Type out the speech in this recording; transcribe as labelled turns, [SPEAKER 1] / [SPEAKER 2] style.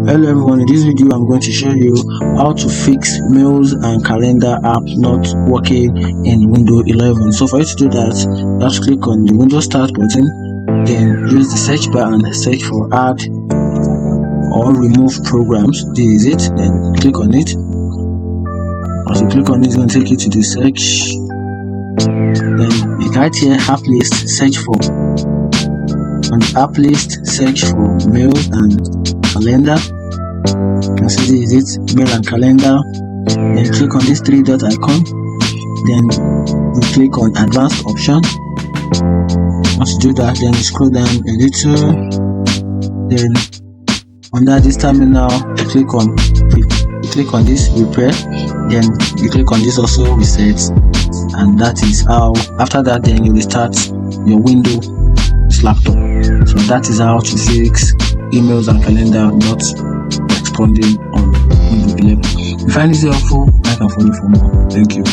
[SPEAKER 1] Hello everyone, in this video I'm going to show you how to fix mails and calendar app not working in Windows 11. So for you to do that, you have to click on the Windows Start button, then use the search bar and search for add or remove programs. This is it, then click on it. As you click on it, it's going to take you to the search. Then right here, app list, search for. On the app list, search for mail and calendar. You can see this is it, mail and calendar. Then click on this three dot icon. Then you click on advanced option. Once you do that, then you scroll down a little. Then under this terminal, you click on this repair. Then you click on this also reset, and that is how. After that, then you restart your Windows laptop. So that is how to fix emails and calendar not responding on Windows 11. If you find this helpful, like and follow for more. Thank you.